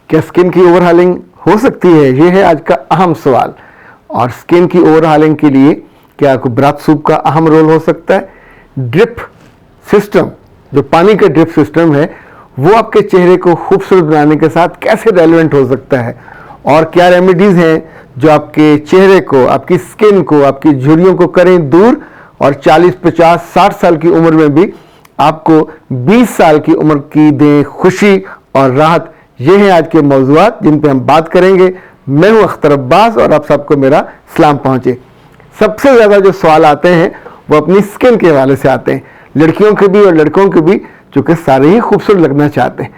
क्या स्किन की ओवरहालिंग हो सकती है? ये है आज का अहम सवाल। और स्किन की ओवरहालिंग के लिए क्या ब्राथ सूप का अहम रोल हो सकता है? ड्रिप सिस्टम, जो पानी का ड्रिप सिस्टम है, वो आपके चेहरे को खूबसूरत बनाने के साथ कैसे रेलेवेंट हो सकता है? और क्या रेमेडीज हैं जो आपके चेहरे को, आपकी स्किन को, आपकी झुर्रियों को करें दूर और 40, 50, 60 साल की उम्र में भी आपको 20 साल की उम्र की दें खुशी और राहत? ये हैं आज के मौजूआत जिन पे हम बात करेंगे। मैं हूं अख्तर अब्बास और आप सबको मेरा सलाम पहुंचे। सबसे ज़्यादा जो सवाल आते हैं वो अपनी स्किन के हवाले से आते हैं, लड़कियों के भी और लड़कों के भी, चूँकि सारे ही खूबसूरत लगना चाहते हैं।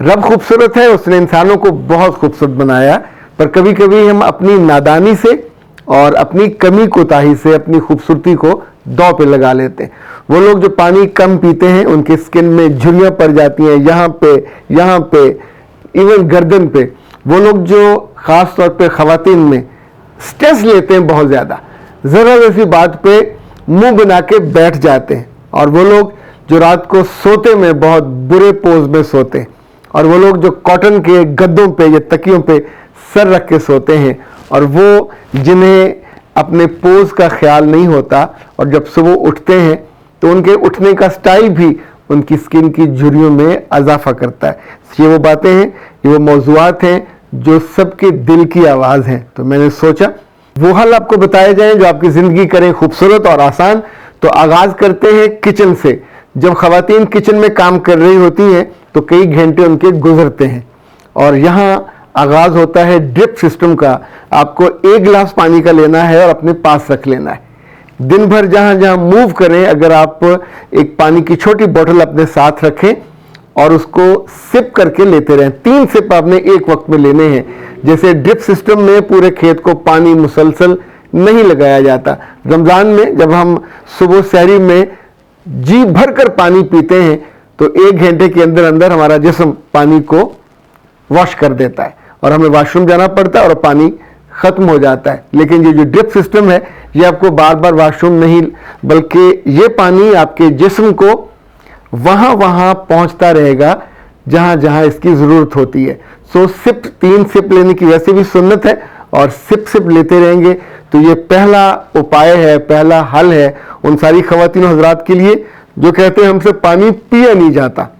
रब खूबसूरत है, उसने इंसानों को बहुत खूबसूरत बनाया, पर कभी कभी हम अपनी नादानी से और अपनी कमी कोताही से अपनी खूबसूरती को दांव पे लगा लेते हैं। वो लोग जो पानी कम पीते हैं उनके स्किन में झुर्रियाँ पड़ जाती हैं, यहाँ पे, इवन गर्दन पे। वो लोग जो ख़ास तौर पे ख़वातीन में स्ट्रेस लेते हैं बहुत ज़्यादा, ज़रा सी बात पे मुंह बना के बैठ जाते हैं। और वो लोग जो रात को सोते में बहुत बुरे पोज में सोते हैं, और वो लोग जो कॉटन के गद्दों पे या तकियों पे सर रख के सोते हैं, और वो जिन्हें अपने पोज का ख्याल नहीं होता और जब सुबह उठते हैं तो उनके उठने का स्टाइल भी उनकी स्किन की झुर्रियों में इजाफा करता है। ये वो बातें हैं, ये वो मौजूआत हैं जो सबके दिल की आवाज़ हैं। तो मैंने सोचा वो हल आपको बताए जाएं जो आपकी ज़िंदगी करें खूबसूरत और आसान। तो आगाज़ करते हैं किचन से। जब ख़वातीन किचन में काम कर रही होती हैं तो कई घंटे उनके गुजरते हैं, और यहाँ आगाज़ होता है ड्रिप सिस्टम का। आपको 1 गिलास पानी का लेना है और अपने पास रख लेना है। दिन भर जहाँ जहाँ मूव करें, अगर आप एक पानी की छोटी बोतल अपने साथ रखें और उसको सिप करके लेते रहें। 3 सिप आपने एक वक्त में लेने हैं। जैसे ड्रिप सिस्टम में पूरे खेत को पानी मुसलसल नहीं लगाया जाता। रमज़ान में जब हम सुबह सहरी में जी भर कर पानी पीते हैं तो 1 घंटे के अंदर अंदर हमारा जिस्म पानी को वॉश कर देता है और हमें वॉशरूम जाना पड़ता है और पानी ख़त्म हो जाता है। लेकिन ये जो ड्रिप सिस्टम है, ये आपको बार बार वॉशरूम नहीं, बल्कि ये पानी आपके जिस्म को वहाँ पहुँचता रहेगा जहाँ जहाँ इसकी ज़रूरत होती है। सो 3 सिप लेने की वैसे भी सुन्नत है, और सिप लेते रहेंगे। तो ये पहला उपाय है, पहला हल है उन सारी ख़वातीन हज़रात के लिए जो कहते हैं हमसे पानी पिया नहीं जाता।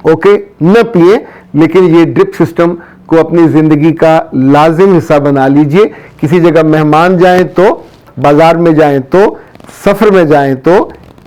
ओके, न पिए, लेकिन ये ड्रिप सिस्टम को अपनी ज़िंदगी का लाजिम हिस्सा बना लीजिए। किसी जगह मेहमान जाएं तो, बाज़ार में जाएं तो, सफ़र में जाएं तो,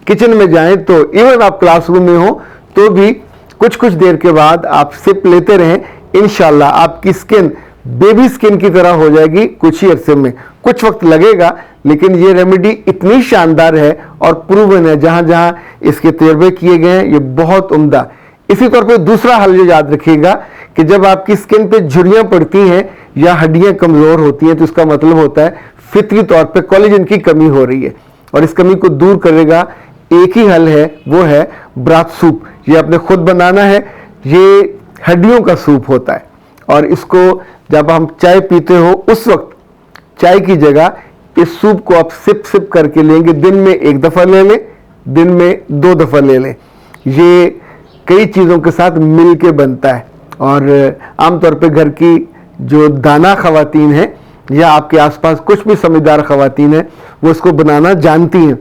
किचन में जाएं तो, इवन आप क्लासरूम में हो तो भी कुछ देर के बाद आप सिप लेते रहें। इंशाल्लाह आपकी स्किन बेबी स्किन की तरह हो जाएगी कुछ ही अरसे में। कुछ वक्त लगेगा, लेकिन ये रेमेडी इतनी शानदार है और प्रूवन है, जहाँ जहाँ इसके तजर्बे किए गए हैं, ये बहुत उम्दा। इसी तौर पे दूसरा हल जो याद रखिएगा कि जब आपकी स्किन पे झुर्रियाँ पड़ती हैं या हड्डियाँ कमज़ोर होती हैं तो इसका मतलब होता है फितरी तौर पे कोलेजन की कमी हो रही है, और इस कमी को दूर करेगा एक ही हल है, वो है ब्राथ सूप। ये आपने खुद बनाना है। ये हड्डियों का सूप होता है, और इसको जब हम चाय पीते हो उस वक्त चाय की जगह इस सूप को आप सिप करके लेंगे। दिन में 1 दफ़ा ले लें, दिन में 2 दफ़ा ले लें। ये कई चीज़ों के साथ मिल के बनता है, और आमतौर पे घर की जो दाना ख़वातीन हैं या आपके आसपास कुछ भी समझदार ख़वातीन हैं वो इसको बनाना जानती हैं।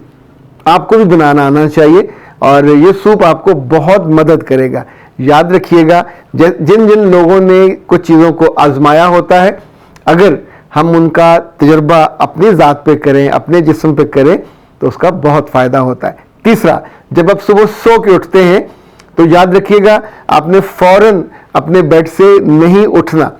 आपको भी बनाना आना चाहिए, और ये सूप आपको बहुत मदद करेगा। याद रखिएगा, जिन जिन लोगों ने कुछ चीज़ों को आजमाया होता है, अगर हम उनका तजर्बा अपनी ज़ात पे करें, अपने जिस्म पे करें, तो उसका बहुत फ़ायदा होता है। तीसरा, जब आप सुबह सो के उठते हैं तो याद रखिएगा आपने फ़ौरन अपने बेड से नहीं उठना,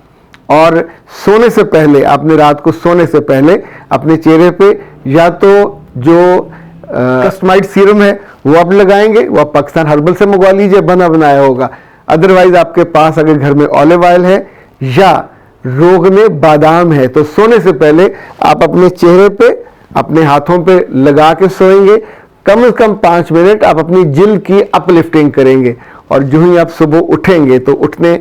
और सोने से पहले, आपने रात को सोने से पहले अपने चेहरे पे या तो जो कस्टमाइज्ड सीरम है वो आप लगाएंगे, वो आप पाकिस्तान हर्बल से मंगवा लीजिए, बना बनाया होगा। अदरवाइज आपके पास अगर घर में ऑलिव ऑयल है या रोगने बादाम है तो सोने से पहले आप अपने चेहरे पे, अपने हाथों पे लगा के सोएंगे। कम से कम 5 मिनट आप अपनी जिल्द की अपलिफ्टिंग करेंगे, और जो ही आप सुबह उठेंगे तो उठने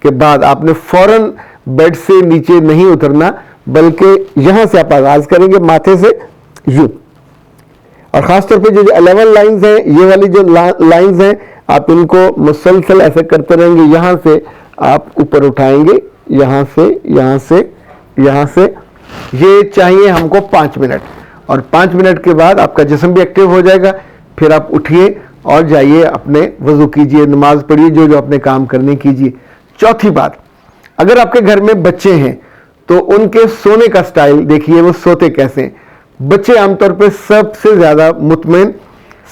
के बाद आपने फ़ौरन बेड से नीचे नहीं उतरना, बल्कि यहाँ से आप आगाज़ करेंगे माथे से यूँ। और ख़ासतौर पे जो 11 लाइंस हैं, ये वाली जो लाइंस हैं, आप इनको मुसलसल ऐसे करते रहेंगे। यहाँ से आप ऊपर उठाएंगे, यहाँ से यहाँ से यहाँ से। ये चाहिए हमको 5 मिनट, और 5 मिनट के बाद आपका जिस्म भी एक्टिव हो जाएगा। फिर आप उठिए और जाइए अपने वजू कीजिए, नमाज पढ़िए, जो जो अपने काम करने कीजिए। चौथी बात, अगर आपके घर में बच्चे हैं तो उनके सोने का स्टाइल देखिए, वो सोते कैसे हैं। बच्चे आमतौर पे सबसे ज़्यादा मुतमईन,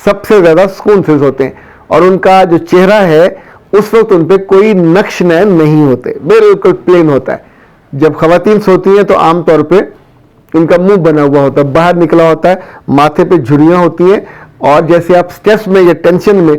सबसे ज़्यादा सुकून से सोते हैं, और उनका जो चेहरा है उस वक्त उन पर कोई नक्श नैन नहीं होते, बिल्कुल प्लेन होता है। जब खवातीन सोती हैं तो आमतौर पे उनका मुंह बना हुआ होता है, बाहर निकला होता है, माथे पे झुर्रियाँ होती हैं, और जैसे आप स्ट्रेस में या टेंशन में,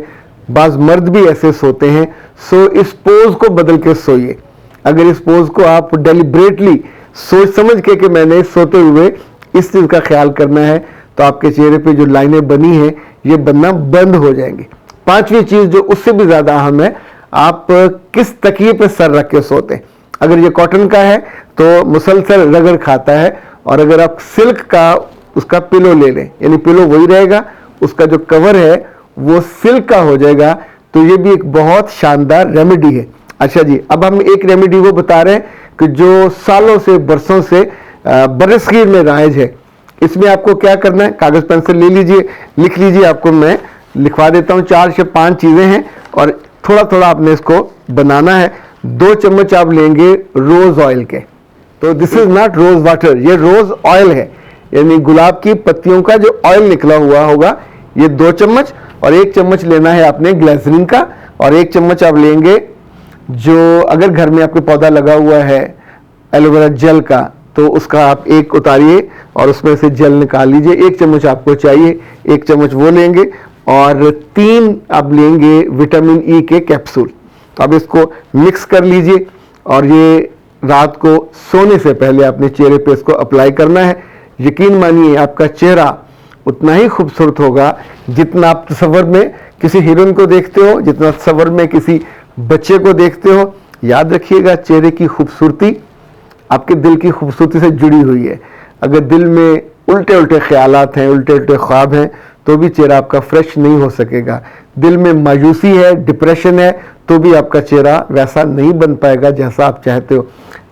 बाज मर्द भी ऐसे सोते हैं। सो इस पोज को बदल के सोइए। अगर इस पोज को आप डेलिब्रेटली सोच समझ के कि मैंने सोते हुए इस चीज़ का ख्याल करना है, तो आपके चेहरे पे जो लाइनें बनी हैं ये बनना बंद हो जाएंगी। पांचवी चीज़ जो उससे भी ज़्यादा अहम है, आप किस तकिए पे सर रख के सोते हैं। अगर ये कॉटन का है तो मुसलसल रगड़ खाता है, और अगर आप सिल्क का उसका पिलो ले लें, यानी पिलो वही रहेगा, उसका जो कवर है वो सिल्क का हो जाएगा, तो ये भी एक बहुत शानदार रेमेडी है। अच्छा जी, अब हम एक रेमेडी वो बता रहे हैं कि जो सालों से बरसों से बरसगीर में राइज है। इसमें आपको क्या करना है, कागज पेंसिल ले लीजिए, लिख लीजिए, आपको मैं लिखवा देता हूँ। 4 से 5 चीजें हैं, और थोड़ा थोड़ा आपने इसको बनाना है। 2 चम्मच आप लेंगे रोज ऑयल के, तो this is not rose water, ये रोज ऑयल है, यानी गुलाब की पत्तियों का जो ऑयल निकला हुआ होगा, ये 2 चम्मच। और 1 चम्मच लेना है आपने ग्लिसरीन का, और 1 चम्मच आप लेंगे जो, अगर घर में आपके पौधा लगा हुआ है एलोवेरा जेल का, तो उसका आप 1 उतारिए और उसमें से जेल निकाल लीजिए। 1 चम्मच आपको चाहिए, 1 चम्मच वो लेंगे, और 3 आप लेंगे विटामिन ई के कैप्सूल। तो अब इसको मिक्स कर लीजिए, और ये रात को सोने से पहले अपने चेहरे पे इसको अप्लाई करना है। यकीन मानिए आपका चेहरा उतना ही खूबसूरत होगा जितना आप तस्वर में किसी हीरोइन को देखते हो, जितना तस्वर में किसी बच्चे को देखते हो। याद रखिएगा, चेहरे की खूबसूरती आपके दिल की खूबसूरती से जुड़ी हुई है। अगर दिल में उल्टे उल्टे ख्यालात हैं, उल्टे उल्टे ख्वाब हैं, तो भी चेहरा आपका फ्रेश नहीं हो सकेगा। दिल में मायूसी है, डिप्रेशन है, तो भी आपका चेहरा वैसा नहीं बन पाएगा जैसा आप चाहते हो।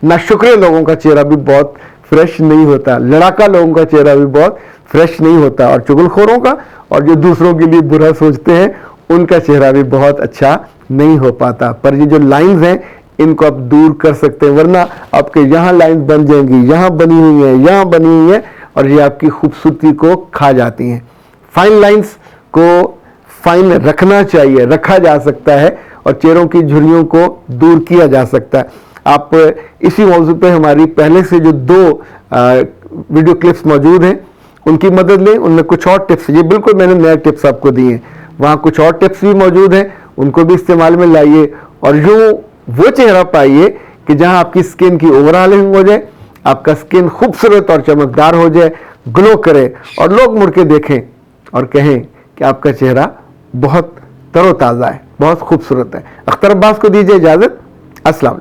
नाशुक्र लोगों का चेहरा भी बहुत फ्रेश नहीं होता, लड़ाका लोगों का चेहरा भी बहुत फ्रेश नहीं होता, और चुगलखोरों का और जो दूसरों के लिए बुरा सोचते हैं उनका चेहरा भी बहुत अच्छा नहीं हो पाता। पर ये जो लाइंस हैं इनको आप दूर कर सकते हैं, वरना आपके यहाँ लाइंस बन जाएंगी, यहाँ बनी हुई है, यहाँ बनी हुई है, और ये आपकी खूबसूरती को खा जाती हैं। फाइन लाइंस को फाइन रखना चाहिए, रखा जा सकता है, और चेहरों की झुर्रियों को दूर किया जा सकता है। आप इसी मौजू पे हमारी पहले से जो 2 वीडियो क्लिप्स मौजूद हैं उनकी मदद लें। उनमें कुछ और टिप्स, ये बिल्कुल मैंने नए टिप्स आपको दिए हैं, वहाँ कुछ और टिप्स भी मौजूद हैं, उनको भी इस्तेमाल में लाइए, और यूँ वो चेहरा पाइए कि जहाँ आपकी स्किन की ओवरऑलिंग हो जाए, आपका स्किन खूबसूरत और चमकदार हो जाए, ग्लो करे, और लोग मुड़ के देखें और कहें कि आपका चेहरा बहुत तरोताज़ा है, बहुत खूबसूरत है। अख्तर अब्बास को दीजिए इजाज़त। अस्सलाम वालेकुम।